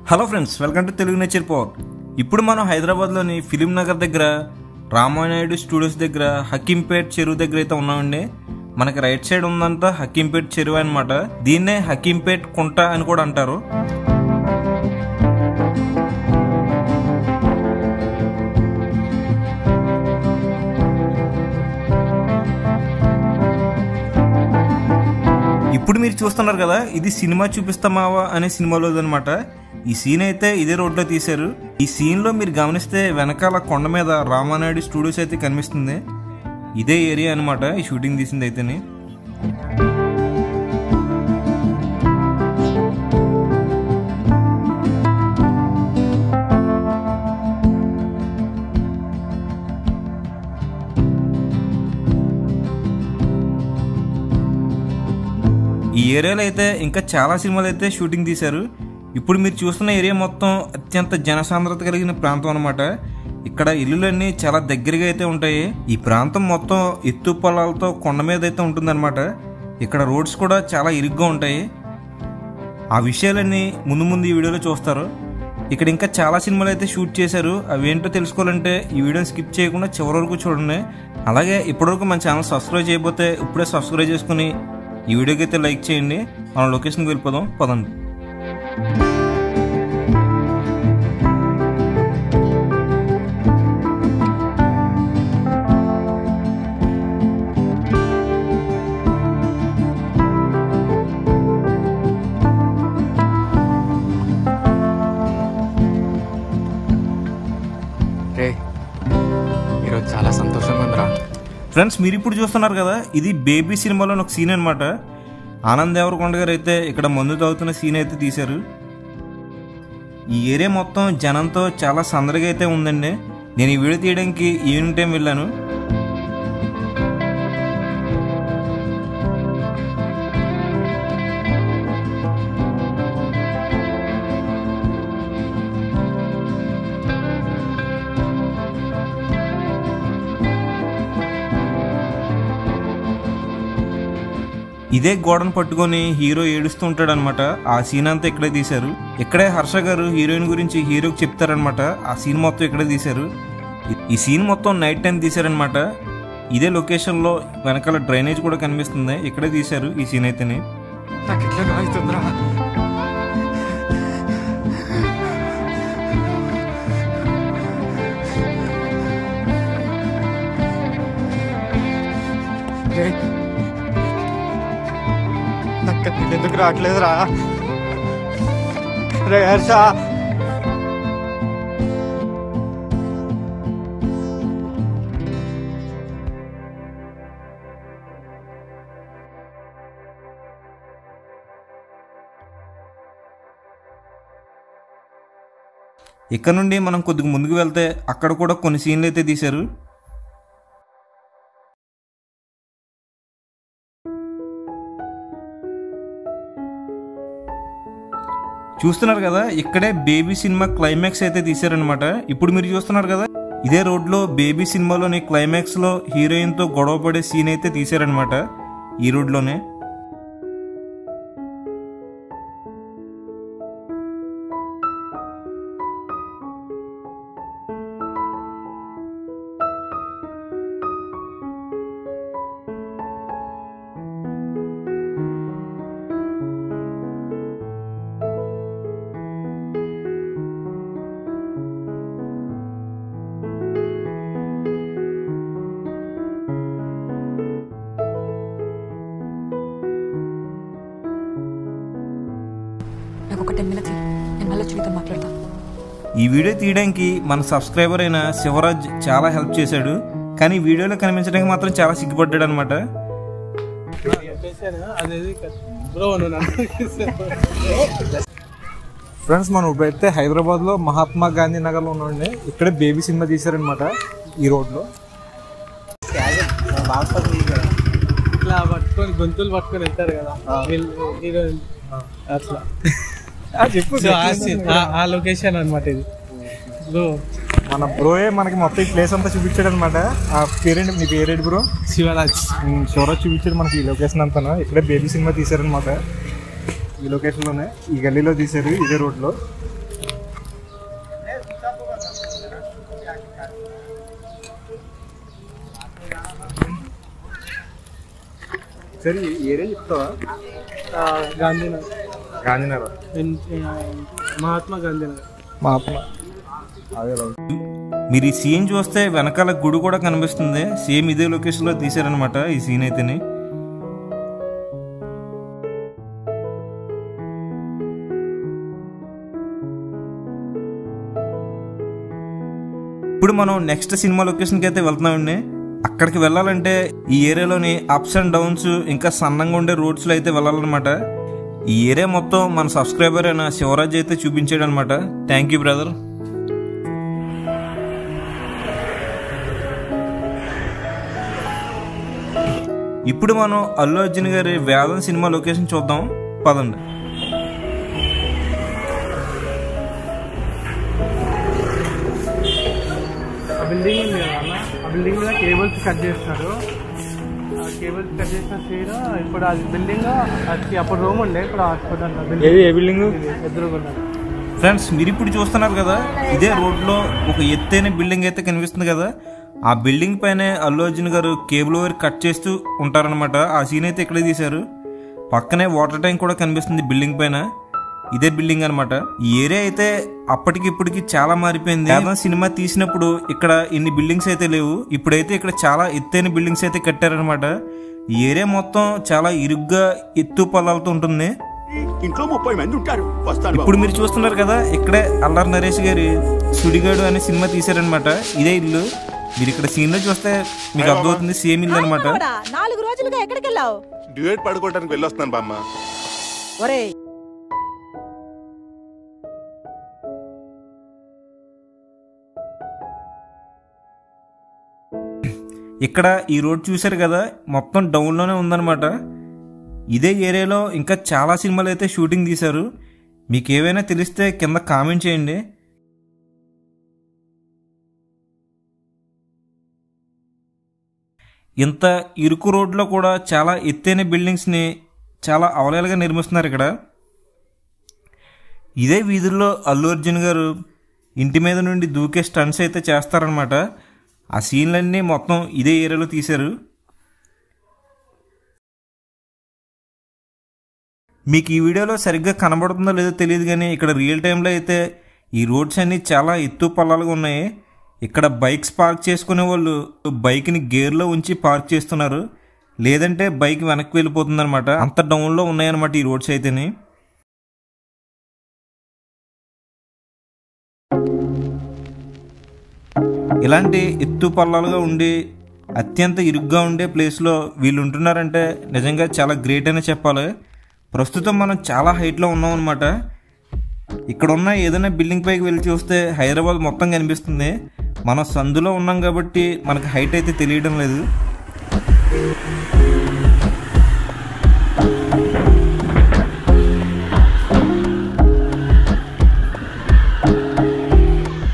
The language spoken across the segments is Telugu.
Hello friends, welcome to Telugu nature power. ఇప్పుడు మనం హైదరాబాద్లోని ఫిలిం నగర్ దగ్గర రామానాయుడు స్టూడియోస్ దగ్గర హకీంపేట్ చెరువు దగ్గర అయితే ఉన్నామండి. మనకి రైట్ సైడ్ ఉందంతా హకీంపేట్ చెరువు అనమాట. దీన్నే హకీంపేట్ కుంట అని కూడా అంటారు. ఇప్పుడు మీరు చూస్తున్నారు కదా, ఇది సినిమా చూపిస్తామావా అనే సినిమాలోది అనమాట. ఈ సీన్ అయితే ఇదే రోడ్లో తీశారు. ఈ సీన్ లో మీరు గమనిస్తే వెనకాల కొండ మీద రామానాయుడు స్టూడియోస్ అయితే కనిపిస్తుంది. ఇదే ఏరియా అనమాట ఈ షూటింగ్ తీసింది అయితేనే. ఈ ఏరియాలో అయితే ఇంకా చాలా సినిమాలు అయితే షూటింగ్ తీశారు. ఇప్పుడు మీరు చూస్తున్న ఏరియా మొత్తం అత్యంత జనసాంద్రత కలిగిన ప్రాంతం అనమాట. ఇక్కడ ఇల్లులన్నీ చాలా దగ్గరగా అయితే ఉంటాయి. ఈ ప్రాంతం మొత్తం ఎత్తు పొలాలతో కొండ మీద అయితే ఉంటుందన్నమాట. ఇక్కడ రోడ్స్ కూడా చాలా ఇరుగ్గా ఉంటాయి. ఆ విషయాలన్నీ ముందు ముందు ఈ వీడియోలో చూస్తారు. ఇక్కడ ఇంకా చాలా సినిమాలు అయితే షూట్ చేశారు. అవి ఏంటో తెలుసుకోవాలంటే ఈ వీడియోని స్కిప్ చేయకుండా చివరి వరకు చూడండి. అలాగే ఇప్పటివరకు మన ఛానల్ సబ్స్క్రైబ్ చేయకపోతే ఇప్పుడే సబ్స్క్రైబ్ చేసుకుని ఈ వీడియోకి అయితే లైక్ చేయండి. మనం లొకేషన్కి వెళ్ళిపోదాం, పదండి. ఈరోజు చాలా సంతోషంగా ఉందిరా. ఫ్రెండ్స్, మీరు ఇప్పుడు చూస్తున్నారు కదా, ఇది బేబీ సినిమాలో ఒక సీన్ అనమాట. ఆనంద్ దేవరకొండ గారు అయితే ఇక్కడ మందు తాగుతున్న సీన్ అయితే తీశారు. ఈ ఏరియా మొత్తం జనంతో చాలా సందడిగా అయితే ఉందండి. నేను ఈ వీడియో తీయడానికి ఈవినింగ్ టైం వెళ్ళాను. ఇదే గోడను పట్టుకొని హీరో ఏడుస్తూ ఉంటాడు అనమాట. ఆ సీన్ అంతా ఇక్కడే తీశారు. ఇక్కడే హర్ష గారు హీరోయిన్ గురించి హీరోకి చెప్తారనమాట. ఆ సీన్ మొత్తం ఇక్కడే తీశారు. ఈ సీన్ మొత్తం నైట్ టైం తీశారనమాట. ఇదే లొకేషన్ లో వెనకాల డ్రైనేజ్ కూడా కనిపిస్తుంది. ఇక్కడే తీశారు ఈ సీన్ అయితేనే. ఎందుకు రావట్లేదురా రే హర్ష? ఇక్కడ నుండి మనం కొద్దిగా ముందుకు వెళ్తే అక్కడ కూడా కొన్ని సీన్లు అయితే తీశారు. చూస్తున్నారు కదా, ఇక్కడే బేబీ సినిమా క్లైమాక్స్ అయితే తీశారనమాట. ఇప్పుడు మీరు చూస్తున్నారు కదా, ఇదే రోడ్లో బేబీ సినిమాలోని క్లైమాక్స్ లో హీరోయిన్ తో గొడవ పడే సీన్ అయితే తీశారనమాట. ఈ రోడ్లోనే. ఈ వీడియో తీయడానికి మన సబ్స్క్రైబర్ అయిన శివరాజ్ చాలా హెల్ప్ చేశాడు. కానీ వీడియోలో కనిపించడానికి మాత్రం చాలా సిగ్గుపడ్డాడు అనమాట. ఫ్రెండ్స్, మనం ఇప్పుడైతే హైదరాబాద్ లో మహాత్మా గాంధీ నగర్ లో ఉన్నాండి. ఇక్కడే బేబీ సినిమా తీశారనమాట ఈ రోడ్ లో. ఇట్లా పట్టుకొని గొంతులు పట్టుకొని వెళ్తారు కదా హీరోయిన్, అట్లా చెప్పు. ఆ లొకేషన్ అనమాట ఇది. మన బ్రోయే మనకి మొత్తం ఈ ప్లేస్ అంతా చూపించాడు అనమాట. ఆ పేరేంటి, మీ పేరేంటి బ్రో? శివరాజ్. శివరాజ్ చూపించాడు మనకి ఈ లొకేషన్ అంతా. ఇక్కడే బేబీ సినిమా తీశారనమాట. ఈ లొకేషన్లోనే, ఈ గల్లీలో తీశారు, ఇదే రోడ్లో. సరే ఏరియా చెప్తావా? గాంధీనగర్, గాంధీనగర్, మహాత్మా గాంధీనగర్. మహాత్మా. మీరు ఈ సీన్ చూస్తే వెనకాల గుడి కూడా కనిపిస్తుంది. సేమ్ ఇదే లొకేషన్లో తీశారనమాట ఈ సీన్ అయితేనే. ఇప్పుడు మనం నెక్స్ట్ సినిమా లొకేషన్కి అయితే వెళ్తున్నామండి. అక్కడికి వెళ్ళాలంటే ఈ ఏరియాలోని అప్స్ అండ్ డౌన్స్ ఇంకా సన్నంగా ఉండే రోడ్స్లో అయితే వెళ్ళాలన్నమాట. ఈ ఏరియా మొత్తం మన సబ్స్క్రైబర్ అయిన శివరాజ్ అయితే చూపించాడు అనమాట. Thank you brother. ఇప్పుడు మనం అల్లు అర్జున్ గారి వేదం సినిమా లొకేషన్ చూద్దాం పదండి. బిల్డింగ్ ఉంది కదా అన్న, ఆ బిల్డింగ్ మీద కేబుల్స్ కట్ చేస్తారు. ఆ కేబుల్స్ కట్ చేసిన సీన్ ఇప్పుడు అది బిల్డింగ్ అప్పుడు రూమ్ ఉండే, ఇప్పుడు హాస్పిటల్ ఏ బిల్డింగ్ ఎదురుగున్నారు. ఫ్రెండ్స్ మీరు ఇప్పుడు చూస్తున్నారు కదా, ఇదే రోడ్లో ఒక ఎత్తైన బిల్డింగ్ అయితే కనిపిస్తుంది కదా. ఆ బిల్డింగ్ పైనే అల్లు అర్జున్ గారు కేబుల్ వైర్ కట్ చేస్తూ ఉంటారనమాట. ఆ సీన్ అయితే ఇక్కడే తీశారు. పక్కనే వాటర్ ట్యాంక్ కూడా కనిపిస్తుంది బిల్డింగ్ పైన. ఇదే బిల్డింగ్ అనమాట. ఈ ఏరియా అయితే అప్పటికి ఇప్పటికి చాలా మారిపోయింది. సినిమా తీసినప్పుడు ఇక్కడ ఇన్ని బిల్డింగ్స్ అయితే లేవు. ఇప్పుడైతే ఇక్కడ చాలా ఎత్తైన బిల్డింగ్స్ అయితే కట్టారనమాట. ఈ ఏరియా మొత్తం చాలా ఇరుగ్గా ఎత్తు పొలాలతో ఉంటుంది. ఇంట్లో 30 మంది ఉంటారు. ఇప్పుడు మీరు చూస్తున్నారు కదా, ఇక్కడే అల్లరి నరేష్ గారి సుడిగాడు అనే సినిమా తీశారనమాట. ఇదే ఇల్లు. మీరు ఇక్కడ సీన్ లో చూస్తే మీకు అర్థమవుతుంది, సేమ్ ఇల్లు అనమాట. 4 రోజులుగా ఎక్కడికి వెళ్ళావు? డ్యూయట్ పడుకోవడానికి వెళ్ళొస్తాను బామ్మ. ఒరే ఇక్కడ ఈ రోడ్ చూశారు కదా, మొత్తం డౌన్లోనే ఉందన్నమాట. ఇదే ఏరియాలో ఇంకా చాలా సినిమాలు అయితే షూటింగ్ తీశారు. మీకు ఏవైనా తెలిస్తే కింద కామెంట్ చేయండి. ఇంత ఇరుకు రోడ్లో కూడా చాలా ఎత్తైన బిల్డింగ్స్ని చాలా అవలేలుగా నిర్మిస్తున్నారు ఇక్కడ. ఇదే వీధుల్లో అల్లు అర్జున్ గారు ఇంటి మీద నుండి దూకే స్టంట్స్ అయితే చేస్తారనమాట. ఆ సీన్లన్నీ మొత్తం ఇదే ఏరియాలో తీశారు. మీకు ఈ వీడియోలో సరిగ్గా కనబడుతుందో లేదో తెలియదు, కానీ ఇక్కడ రియల్ టైంలో అయితే ఈ రోడ్స్ అన్నీ చాలా ఎత్తు పల్లాలుగా ఉన్నాయి. ఇక్కడ బైక్స్ పార్క్ చేసుకునే వాళ్ళు బైక్ని గేర్లో ఉంచి పార్క్ చేస్తున్నారు, లేదంటే బైక్ వెనక్కి వెళ్ళిపోతుంది అనమాట. అంత డౌన్లో ఉన్నాయన్నమాట ఈ రోడ్స్ అయితేనే. ఇలాంటి ఎత్తు పల్లాలుగా ఉండి అత్యంత ఇరుగ్గా ఉండే ప్లేస్లో వీళ్ళు ఉంటున్నారంటే నిజంగా చాలా గ్రేట్ అనే చెప్పాలి. ప్రస్తుతం మనం చాలా హైట్లో ఉన్నాం అనమాట. ఇక్కడ ఉన్న ఏదైనా బిల్డింగ్ పైకి వెళ్ళి చూస్తే హైదరాబాద్ మొత్తం కనిపిస్తుంది. మనం సందులో ఉన్నాం కాబట్టి మనకు హైట్ అయితే తెలియడం లేదు.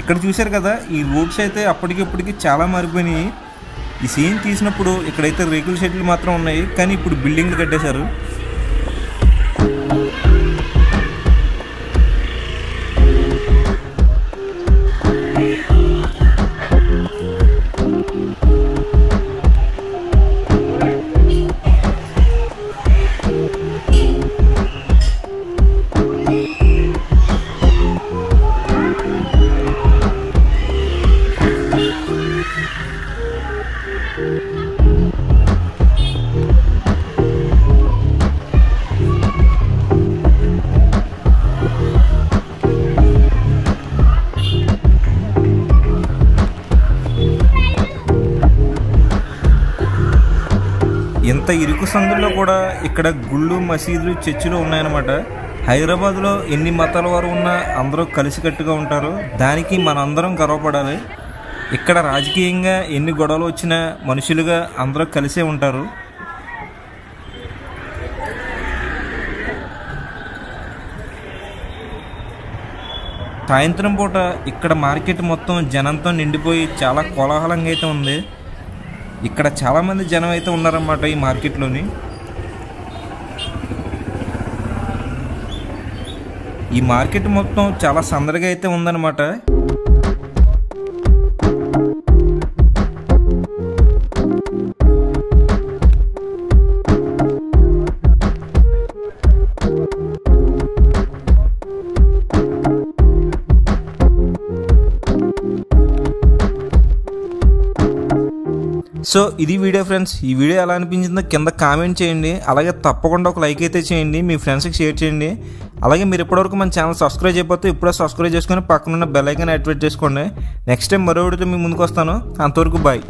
ఇక్కడ చూశారు కదా, ఈ రోడ్స్ అయితే అప్పటికిప్పటికి చాలా మారిపోయినాయి. ఈ సీన్ తీసినప్పుడు ఇక్కడైతే రేకుల షెడ్లు మాత్రం ఉన్నాయి, కానీ ఇప్పుడు బిల్డింగ్లు కట్టేశారు. ఇంత ఇరుకు సందుల్లో కూడా ఇక్కడ గుళ్ళు, మసీదులు, చర్చిలు ఉన్నాయన్నమాట. హైదరాబాద్లో ఎన్ని మతాల వారు ఉన్నా అందరూ కలిసికట్టుగా ఉంటారు. దానికి మనందరం గర్వపడాలి. ఇక్కడ రాజకీయంగా ఎన్ని గొడవలు వచ్చినా మనుషులుగా అందరూ కలిసే ఉంటారు. సాయంత్రం పూట ఇక్కడ మార్కెట్ మొత్తం జనంతో నిండిపోయి చాలా కోలాహలంగా అయితే ఉంది. ఇక్కడ చాలామంది జనం అయితే ఉన్నారన్నమాట ఈ మార్కెట్లోని. ఈ మార్కెట్ మొత్తం చాలా సందడిగా అయితే ఉందన్నమాట. సో ఇది వీడియో ఫ్రెండ్స్. ఈ వీడియో ఎలా అనిపించిందో కింద కామెంట్ చేయండి. అలాగే తప్పకుండా ఒక లైక్ అయితే చేయండి, మీ ఫ్రెండ్స్కి షేర్ చేయండి. అలాగే మీరు ఇప్పటివరకు మన ఛానల్ సబ్స్క్రైబ్ చేయకపోతే ఇప్పుడే సబ్స్క్రైబ్ చేసుకొని పక్కన ఉన్న బెల్ ఐకాన్ యాక్టివేట్ చేసుకోండి. నెక్స్ట్ టైం మరో వీడియోతో మీ ముందుకు వస్తాను. అంతవరకు బాయ్.